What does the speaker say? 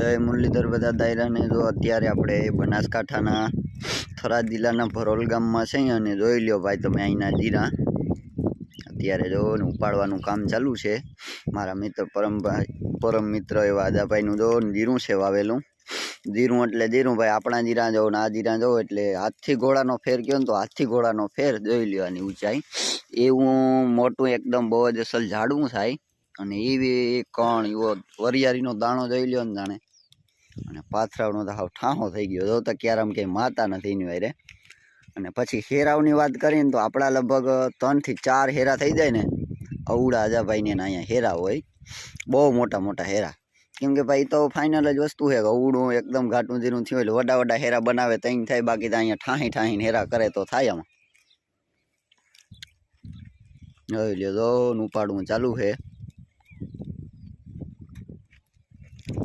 જય મુરલીધર બધા દાયરાને જો અત્યારે આપણે બનાસકાંઠાના થરાદ જિલ્લાના ભરોલ ગામમાં છે અને જોઈ લ્યો ભાઈ તમે અહીંના જીરા અત્યારે જો ઉપાડવાનું કામ ચાલુ છે। મારા મિત્ર પરમ મિત્ર એવા આદાભાઈનું જો જીરું છે વાવેલું। જીરું એટલે જીરું ભાઈ, આપણા જીરા જો ને આ જીરા જો એટલે હાથથી ઘોડાનો ફેર કહો ને તો હાથથી ઘોડાનો ફેર જોઈ લ્યો આની ઊંચાઈ। એવું મોટું એકદમ બહુ જ અસલ ઝાડવું થાય અને એવી કણ એવો વરિયાળીનો દાણો જોઈ લ્યો ને જાણે, અને પાથરાવનો તો હાવ ઠાહો થઈ ગયો જો તો ક્યારામ કંઈ માતા નથી એની વારે। અને પછી હેરાવની વાત કરીને તો આપણા લગભગ 3 થી 4 હેરા થઈ જાય ને અવડા આજાભાઈને અહીંયા હેરા હોય, બહુ મોટા મોટા હેરા। કેમ કે ભાઈ તો ફાઇનલ જ વસ્તુ છે કે અવડું એકદમ ઘાટું જીરું થયું એટલે વડા વડા હેરા બનાવે તઈ થાય, બાકી તો અહીંયા ઠાહી ઠાહીને હેરા કરે તો થાય। આમાં જોઈ લ્યો જો ઉપાડવું ચાલુ છે।